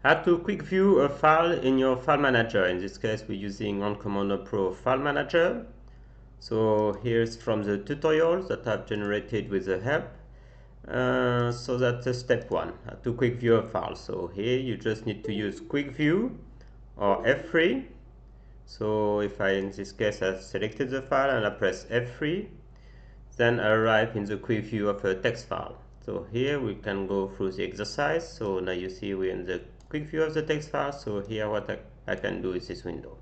How to quick view a file in your file manager. In this case, we're using On Commander Pro File Manager. So here's from the tutorial that I've generated with the help. So that's step one, how to quick view a file. So here you just need to use quick view or F3. So if I, in this case, I selected the file and I press F3, then I arrive in the quick view of a text file. So here we can go through the exercise. So now you see we're in the quick view of the text file. So here what I can do is this window.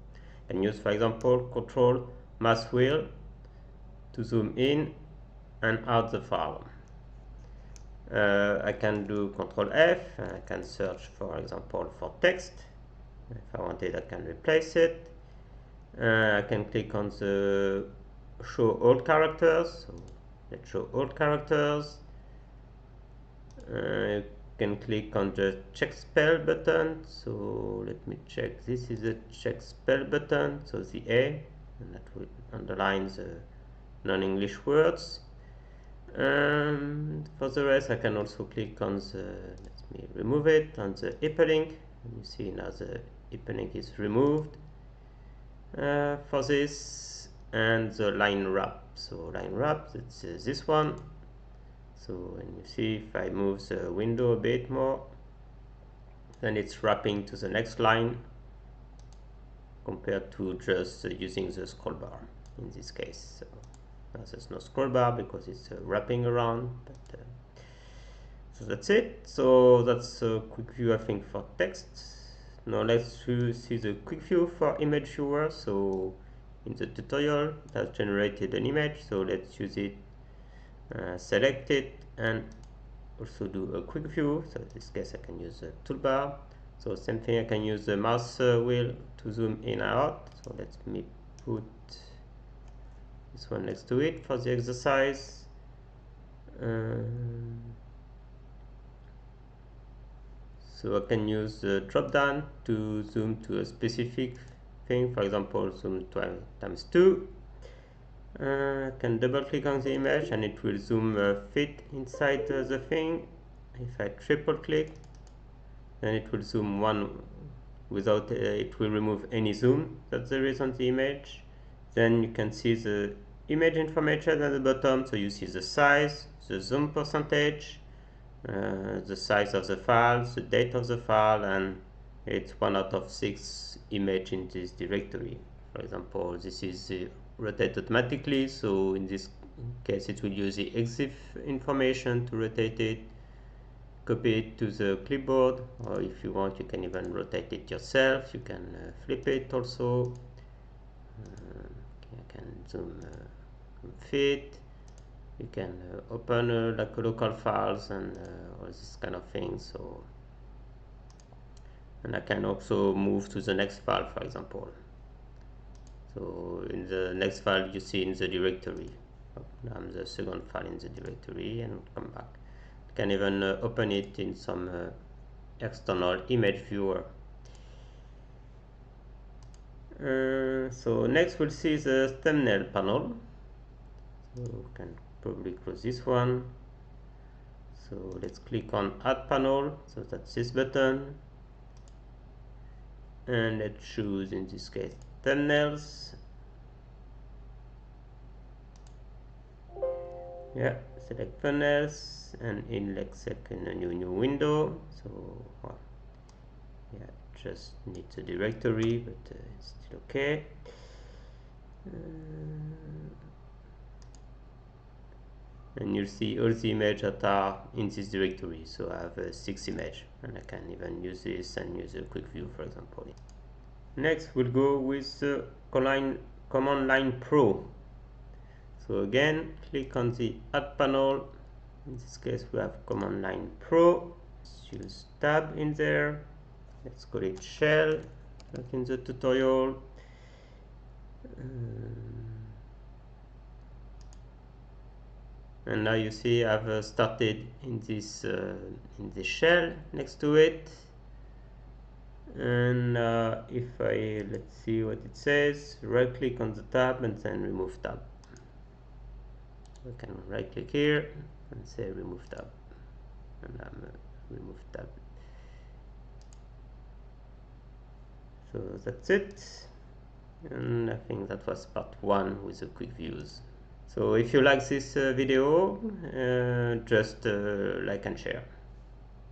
I can use, for example, Ctrl mouse wheel to zoom in and out the file. I can do Ctrl F. I can search, for example, for text. If I wanted, I can replace it. I can click on the show all characters. So let's show all characters. You can click on the check spell button. So let me check. This is the check spell button. So the A, and that will underline the non-English words. For the rest, I can also click on the, let me remove it, on the hyperlink. You see now the hyperlink is removed for this, and the line wrap. So line wrap, it's this one. So when you see, if I move the window a bit more, then it's wrapping to the next line compared to just using the scroll bar in this case. So there's no scroll bar because it's wrapping around, but so that's it. So that's a quick view, I think, for text. Now let's see the quick view for image viewer. So in the tutorial, it has generated an image, so let's use it, select it, and also do a quick view. So in this case, I can use the toolbar. So same thing, I can use the mouse wheel to zoom in and out. So let me put this one next to it for the exercise. So I can use the drop down to zoom to a specific thing, for example, zoom 12 times 2. I can double click on the image and it will zoom fit inside the thing. If I triple click, then it will zoom one without, it will remove any zoom that there is on the image. Then you can see the image information at the bottom, so you see the size, the zoom percentage, the size of the file, the date of the file, and it's 1 out of 6 image in this directory. For example, this is rotate automatically, so in this case it will use the EXIF information to rotate it, copy it to the clipboard, or if you want you can even rotate it yourself. You can flip it also. I can zoom fit. You can open like local files and all this kind of things. So, and I can also move to the next file, for example. So in the next file you see in the directory. I'm the second file in the directory, and come back. You can even open it in some external image viewer. So next we'll see the thumbnail panel. So we can probably close this one. So let's click on add panel. So that's this button, and let's choose in this case thumbnails. Yeah, select thumbnails, and in like second a new window. So yeah, just need the directory, but it's still okay. And you'll see all the images that are in this directory. So I have 6 images, and I can even use this and use a quick view, for example. Next we'll go with Command Line Pro. So again, click on the add panel. In this case we have Command Line Pro. Let's use tab in there. Let's call it shell, like in the tutorial. And now you see I've started in this in the shell next to it. And if I, let's see what it says, right click on the tab and then remove tab. I can right click here and say remove tab, and I'm remove tab. So that's it, and I think that was part 1 with the quick views. So if you like this video, just like and share.